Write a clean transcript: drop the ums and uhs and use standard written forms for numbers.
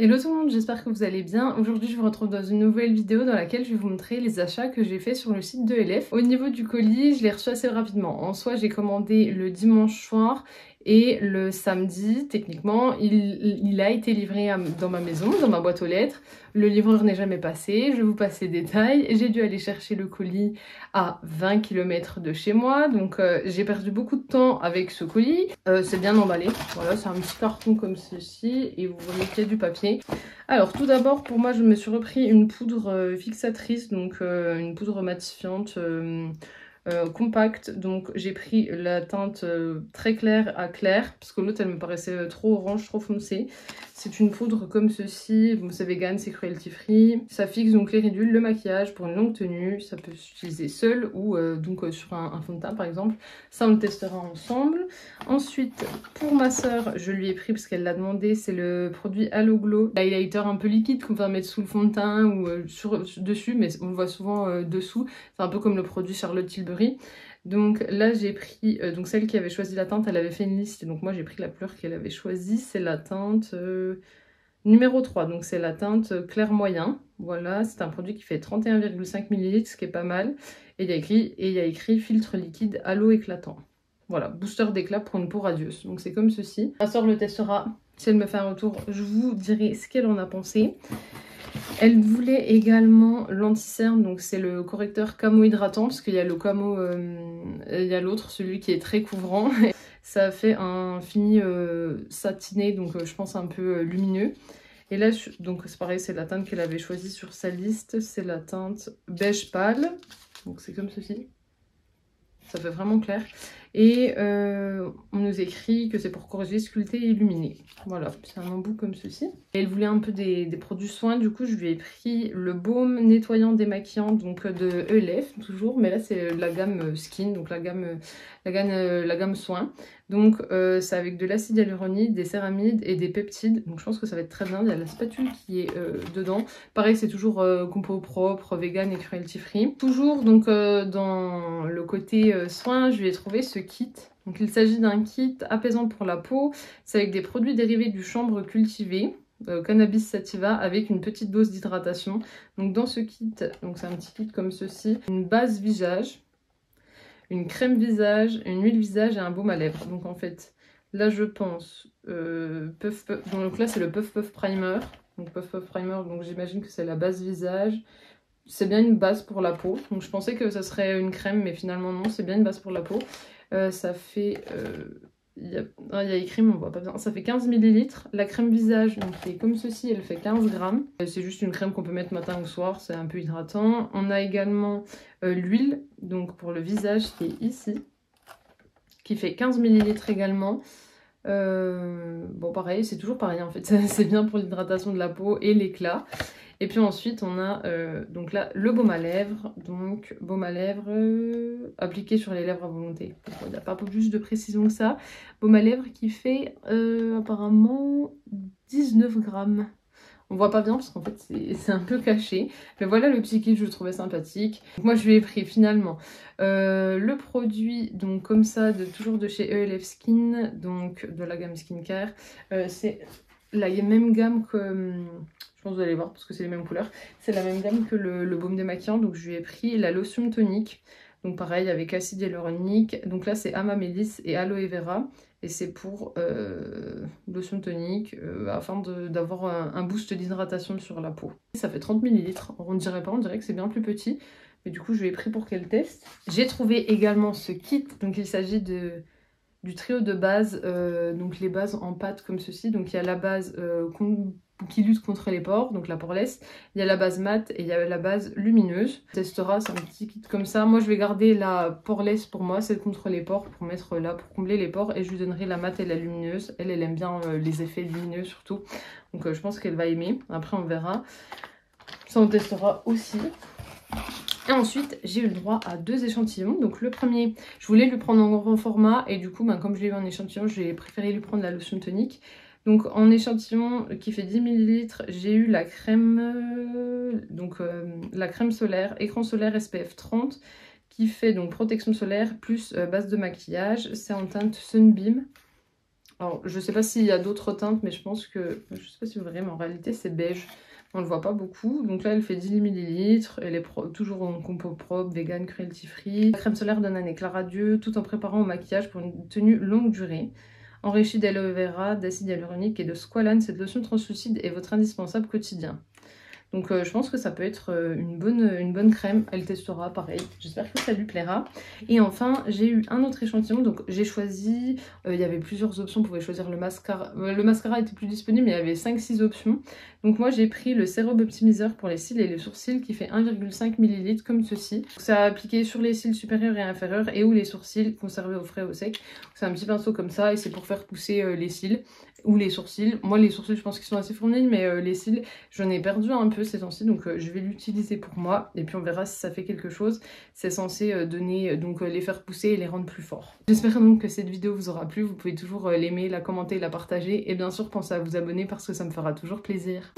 Hello tout le monde, j'espère que vous allez bien. Aujourd'hui je vous retrouve dans une nouvelle vidéo dans laquelle je vais vous montrer les achats que j'ai fait sur le site de LF. Au niveau du colis, je l'ai reçu assez rapidement. En soi, j'ai commandé le dimanche soir et le samedi, techniquement, il a été livré dans ma maison, dans ma boîte aux lettres. Le livreur n'est jamais passé, je vais vous passer les détails. J'ai dû aller chercher le colis à 20 km de chez moi, donc j'ai perdu beaucoup de temps avec ce colis. C'est bien emballé, voilà, c'est un petit carton comme ceci et vous voyez qu'il y a du papier. Alors tout d'abord, pour moi, je me suis repris une poudre fixatrice, donc une poudre matifiante compacte. Donc j'ai pris la teinte très claire à clair, parce que l'autre elle me paraissait trop orange, trop foncée. C'est une poudre comme ceci, bon, c'est vegan, c'est cruelty free. Ça fixe donc les ridules, le maquillage pour une longue tenue. Ça peut s'utiliser seul ou sur un fond de teint par exemple. Ça on le testera ensemble. Ensuite, pour ma soeur, je lui ai pris parce qu'elle l'a demandé, c'est le produit Halo Glow, l'highlighter un peu liquide qu'on va mettre sous le fond de teint ou dessus, mais on le voit souvent dessous. C'est un peu comme le produit Charlotte Tilbury. Donc là j'ai pris, donc celle qui avait choisi la teinte, elle avait fait une liste, et donc moi j'ai pris la couleur qu'elle avait choisie, c'est la teinte numéro 3, donc c'est la teinte clair moyen. Voilà, c'est un produit qui fait 31,5 ml, ce qui est pas mal, et il y a écrit filtre liquide halo éclatant. Voilà, booster d'éclat pour une peau radieuse, donc c'est comme ceci. Ma soeur le testera, si elle me fait un retour, je vous dirai ce qu'elle en a pensé. Elle voulait également l'anti-cerne, donc c'est le correcteur camo hydratant, parce qu'il y a le camo, il y a l'autre, celui qui est très couvrant. Ça fait un fini satiné, donc je pense un peu lumineux. Et là, donc c'est pareil, c'est la teinte qu'elle avait choisie sur sa liste, c'est la teinte beige pâle, donc c'est comme ceci. Ça fait vraiment clair. Et on nous écrit que c'est pour corriger, sculpter et illuminer. Voilà, c'est un embout comme ceci. Et elle voulait un peu des produits soins, du coup je lui ai pris le baume nettoyant démaquillant donc de ELF toujours, mais là c'est la gamme skin, donc la gamme soins. Donc c'est avec de l'acide hyaluronique, des céramides et des peptides, donc je pense que ça va être très bien. Il y a la spatule qui est dedans. Pareil, c'est toujours compo propre, vegan et cruelty free. Toujours donc dans le côté soins, je lui ai trouvé ce kit. Donc il s'agit d'un kit apaisant pour la peau. C'est avec des produits dérivés du chanvre cultivé, cannabis sativa, avec une petite dose d'hydratation. Donc dans ce kit, donc c'est un petit kit comme ceci, une base visage, une crème visage, une huile visage et un baume à lèvres. Donc en fait, là je pense donc là c'est le Puff Puff Primer. Donc Puff Puff Primer, donc j'imagine que c'est la base visage. C'est bien une base pour la peau. Donc je pensais que ça serait une crème, mais finalement non, c'est bien une base pour la peau. Ça fait... il y a écrit, mais on voit pas bien. Ça fait 15 ml. La crème visage, donc qui est comme ceci, elle fait 15 grammes. C'est juste une crème qu'on peut mettre matin ou soir, c'est un peu hydratant. On a également l'huile, donc pour le visage, qui est ici, qui fait 15 ml également. Bon pareil, c'est toujours pareil en fait, c'est bien pour l'hydratation de la peau et l'éclat. Et puis ensuite on a donc là le baume à lèvres, donc baume à lèvres appliqué sur les lèvres à volonté. Il n'y a pas plus de précision que ça. Baume à lèvres qui fait apparemment 19 grammes. On voit pas bien parce qu'en fait c'est un peu caché. Mais voilà le petit kit, je le trouvais sympathique. Donc moi je lui ai pris finalement le produit, donc comme ça, toujours de chez ELF Skin, donc de la gamme Skincare. C'est la même gamme que... je pense que vous allez voir parce que c'est les mêmes couleurs. C'est la même gamme que le baume démaquillant. Donc je lui ai pris la lotion tonique. Donc pareil avec acide hyaluronique. Donc là c'est Amamélis et aloe vera. Et c'est pour lotion tonique afin d'avoir un boost d'hydratation sur la peau. Ça fait 30 ml. On ne dirait pas, on dirait que c'est bien plus petit. Mais du coup je lui ai pris pour qu'elle teste. J'ai trouvé également ce kit. Donc il s'agit du trio de bases. Donc les bases en pâte comme ceci. Donc il y a la base qui lutte contre les pores, donc la poreless. Il y a la base mat et il y a la base lumineuse. On testera, c'est un petit kit comme ça. Moi je vais garder la poreless pour moi, celle contre les pores, pour mettre là, pour combler les pores, et je lui donnerai la mat et la lumineuse. Elle aime bien les effets lumineux surtout, donc je pense qu'elle va aimer. Après on verra, ça on testera aussi. Et ensuite, j'ai eu le droit à 2 échantillons. Donc le premier, je voulais lui prendre en grand format, et du coup, comme je l'ai eu en échantillon, j'ai préféré lui prendre la lotion tonique. Donc en échantillon qui fait 10 ml, j'ai eu la crème, la crème solaire, écran solaire SPF 30, qui fait donc protection solaire plus base de maquillage. C'est en teinte Sunbeam. Alors je sais pas s'il y a d'autres teintes, mais je pense que, je sais pas si vous verrez, mais en réalité c'est beige. On le voit pas beaucoup. Donc là elle fait 10 ml, elle est toujours en compo propre, vegan, cruelty free. La crème solaire donne un éclat radieux tout en préparant au maquillage pour une tenue longue durée. Enrichie d'aloe vera, d'acide hyaluronique et de squalane, cette lotion translucide est votre indispensable quotidien. Donc je pense que ça peut être une bonne crème, elle testera pareil, j'espère que ça lui plaira. Et enfin j'ai eu un autre échantillon, donc j'ai choisi, il y avait plusieurs options, on pouvait choisir le mascara était plus disponible mais il y avait 5-6 options. Donc moi j'ai pris le sérum optimiseur pour les cils et les sourcils qui fait 1,5 ml comme ceci. Ça a appliqué sur les cils supérieurs et inférieurs et ou les sourcils conservés au frais au sec. C'est un petit pinceau comme ça et c'est pour faire pousser les cils ou les sourcils. Moi les sourcils je pense qu'ils sont assez fournis, mais les cils j'en ai perdu un peu ces temps-ci, donc je vais l'utiliser pour moi et puis on verra si ça fait quelque chose. C'est censé donner les faire pousser et les rendre plus forts. J'espère donc que cette vidéo vous aura plu. Vous pouvez toujours l'aimer, la commenter, la partager et bien sûr pensez à vous abonner parce que ça me fera toujours plaisir.